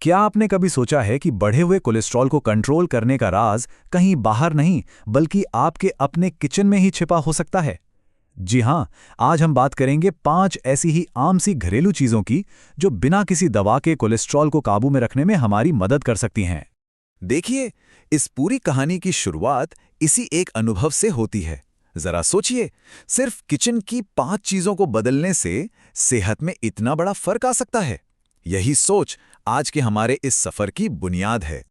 क्या आपने कभी सोचा है कि बढ़े हुए कोलेस्ट्रॉल को कंट्रोल करने का राज कहीं बाहर नहीं बल्कि आपके अपने किचन में ही छिपा हो सकता है? जी हां, आज हम बात करेंगे 5 ऐसी ही आम सी घरेलू चीजों की जो बिना किसी दवा के कोलेस्ट्रॉल को काबू में रखने में हमारी मदद कर सकती हैं। देखिए, इस पूरी कहानी की शुरुआत इसी एक अनुभव से होती है। जरा सोचिए, सिर्फ किचन की 5 चीजों को बदलने से सेहत में इतना बड़ा फर्क आ सकता है। यही सोच आज के हमारे इस सफर की बुनियाद है।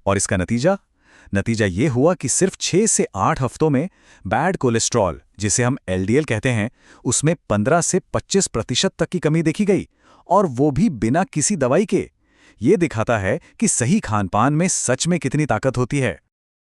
और इसका नतीजा ये हुआ कि सिर्फ 6 से 8 हफ्तों में बैड कोलेस्ट्रॉल, जिसे हम एलडीएल कहते हैं, उसमें 15 से 25% तक की कमी देखी गई, और वो भी बिना किसी दवाई के। ये दिखाता है कि सही खानपान में सच में कितनी ताकत होती है।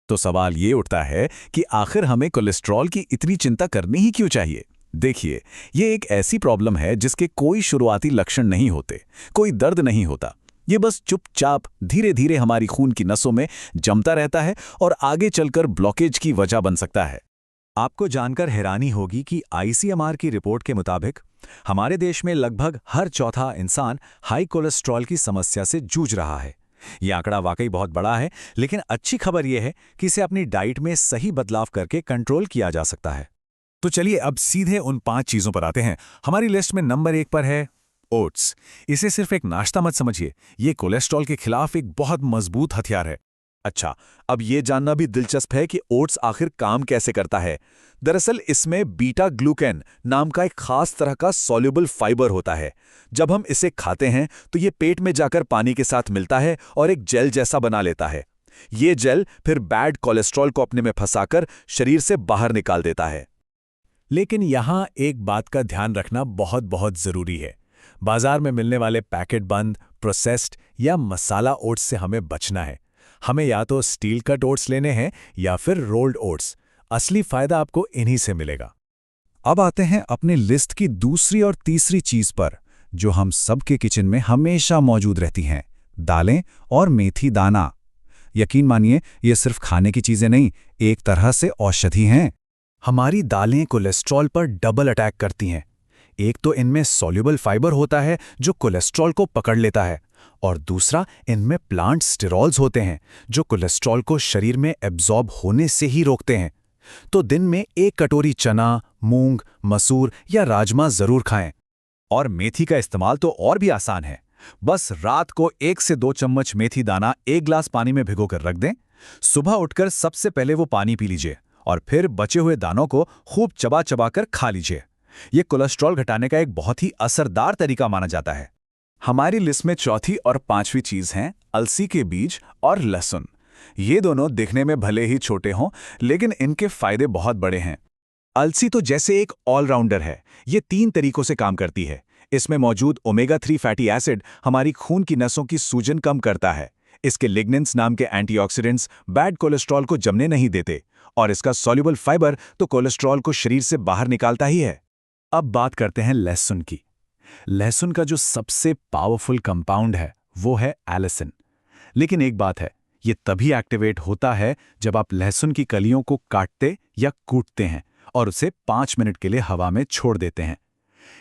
तो सवाल ये उठता है कि आखिर हमें कोलेस्ट्रॉल की इतनी चिंता करनी ही क्यों चाहिए? देखिए, ये एक ऐसी प्रॉब्लम है जिसके कोई शुरुआती लक्षण नहीं होते, कोई दर्द नहीं होता। ये बस चुपचाप धीरे धीरे हमारी खून की नसों में जमता रहता है और आगे चलकर ब्लॉकेज की वजह बन सकता है। आपको जानकर हैरानी होगी कि आईसीएमआर की रिपोर्ट के मुताबिक हमारे देश में लगभग हर चौथा इंसान हाई कोलेस्ट्रॉल की समस्या से जूझ रहा है। यह आंकड़ा वाकई बहुत बड़ा है, लेकिन अच्छी खबर यह है कि इसे अपनी डाइट में सही बदलाव करके कंट्रोल किया जा सकता है। तो चलिए अब सीधे उन 5 चीजों पर आते हैं। हमारी लिस्ट में नंबर 1 पर है ओट्स। इसे सिर्फ एक नाश्ता मत समझिए, ये कोलेस्ट्रॉल के खिलाफ एक बहुत मजबूत हथियार है। अच्छा, अब ये जानना भी दिलचस्प है कि ओट्स आखिर काम कैसे करता है। दरअसल इसमें बीटा ग्लूकेन नाम का एक खास तरह का सॉल्युबल फाइबर होता है। जब हम इसे खाते हैं तो ये पेट में जाकर पानी के साथ मिलता है और एक जेल जैसा बना लेता है। ये जेल फिर बैड कोलेस्ट्रॉल को अपने में फंसाकर शरीर से बाहर निकाल देता है। लेकिन यहाँ एक बात का ध्यान रखना बहुत बहुत जरूरी है। बाजार में मिलने वाले पैकेट बंद, प्रोसेस्ड या मसाला ओट्स से हमें बचना है। हमें या तो स्टील कट ओट्स लेने हैं या फिर रोल्ड ओट्स। असली फायदा आपको इन्हीं से मिलेगा। अब आते हैं अपनी लिस्ट की दूसरी और तीसरी चीज पर, जो हम सबके किचन में हमेशा मौजूद रहती हैं, दालें और मेथी दाना। यकीन मानिए, ये सिर्फ खाने की चीजें नहीं, एक तरह से औषधि हैं। हमारी दालें कोलेस्ट्रॉल पर डबल अटैक करती हैं। एक तो इनमें सॉल्युबल फाइबर होता है जो कोलेस्ट्रॉल को पकड़ लेता है, और दूसरा इनमें प्लांट स्टेरॉल्स होते हैं जो कोलेस्ट्रॉल को शरीर में एब्जॉर्ब होने से ही रोकते हैं। तो दिन में 1 कटोरी चना, मूंग, मसूर या राजमा जरूर खाएं। और मेथी का इस्तेमाल तो और भी आसान है। बस रात को 1 से 2 चम्मच मेथी दाना 1 गिलास पानी में भिगोकर रख दें। सुबह उठकर सबसे पहले वो पानी पी लीजिए और फिर बचे हुए दानों को खूब चबा चबा कर खा लीजिए। ये कोलेस्ट्रॉल घटाने का एक बहुत ही असरदार तरीका माना जाता है। हमारी लिस्ट में चौथी और 5वीं चीज हैं अलसी के बीज और लहसुन। ये दोनों दिखने में भले ही छोटे हों, लेकिन इनके फायदे बहुत बड़े हैं। अलसी तो जैसे एक ऑलराउंडर है। ये 3 तरीकों से काम करती है। इसमें मौजूद ओमेगा 3 फैटी एसिड हमारी खून की नसों की सूजन कम करता है। इसके लिग्नेंस नाम के एंटीऑक्सीडेंट्स बैड कोलेस्ट्रॉल को जमने नहीं देते, और इसका सॉल्युबल फाइबर तो कोलेस्ट्रॉल को शरीर से बाहर निकालता ही है। अब बात करते हैं लहसुन की। लहसुन का जो सबसे पावरफुल कंपाउंड है वो है एलिसिन। लेकिन एक बात है, ये तभी एक्टिवेट होता है जब आप लहसुन की कलियों को काटते या कूटते हैं और उसे 5 मिनट के लिए हवा में छोड़ देते हैं।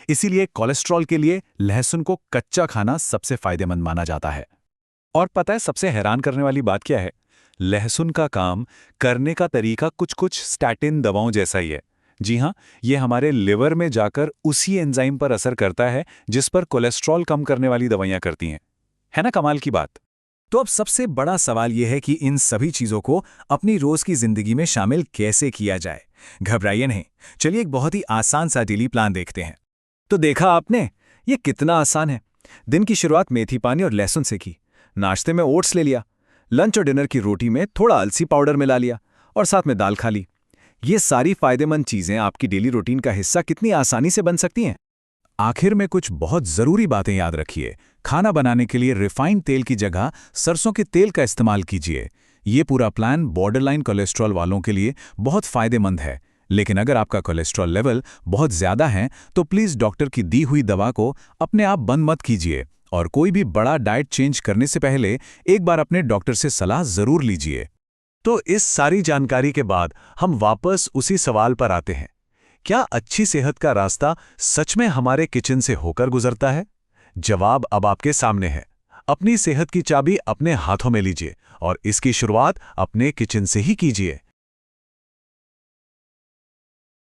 इसीलिए कोलेस्ट्रॉल के लिए लहसुन को कच्चा खाना सबसे फायदेमंद माना जाता है। और पता है सबसे हैरान करने वाली बात क्या है? लहसुन का काम करने का तरीका कुछ स्टैटिन दवाओं जैसा ही है। जी हाँ, ये हमारे लिवर में जाकर उसी एंजाइम पर असर करता है जिस पर कोलेस्ट्रॉल कम करने वाली दवाइयां करती हैं। है ना कमाल की बात? तो अब सबसे बड़ा सवाल यह है कि इन सभी चीजों को अपनी रोज की जिंदगी में शामिल कैसे किया जाए। घबराइए नहीं, चलिए एक बहुत ही आसान सा डेली प्लान देखते हैं। तो देखा आपने, ये कितना आसान है। दिन की शुरुआत मेथी पानी और लहसुन से की। नाश्ते में ओट्स ले लिया। लंच और डिनर की रोटी में थोड़ा अलसी पाउडर मिला लिया और साथ में दाल खा ली। ये सारी फायदेमंद चीजें आपकी डेली रूटीन का हिस्सा कितनी आसानी से बन सकती हैं। आखिर में कुछ बहुत जरूरी बातें याद रखिए। खाना बनाने के लिए रिफाइंड तेल की जगह सरसों के तेल का इस्तेमाल कीजिए। ये पूरा प्लान बॉर्डरलाइन कोलेस्ट्रॉल वालों के लिए बहुत फायदेमंद है। लेकिन अगर आपका कोलेस्ट्रॉल लेवल बहुत ज्यादा है तो प्लीज डॉक्टर की दी हुई दवा को अपने आप बंद मत कीजिए, और कोई भी बड़ा डाइट चेंज करने से पहले एक बार अपने डॉक्टर से सलाह जरूर लीजिए। तो इस सारी जानकारी के बाद हम वापस उसी सवाल पर आते हैं, क्या अच्छी सेहत का रास्ता सच में हमारे किचन से होकर गुजरता है? जवाब अब आपके सामने है। अपनी सेहत की चाबी अपने हाथों में लीजिए और इसकी शुरुआत अपने किचन से ही कीजिए।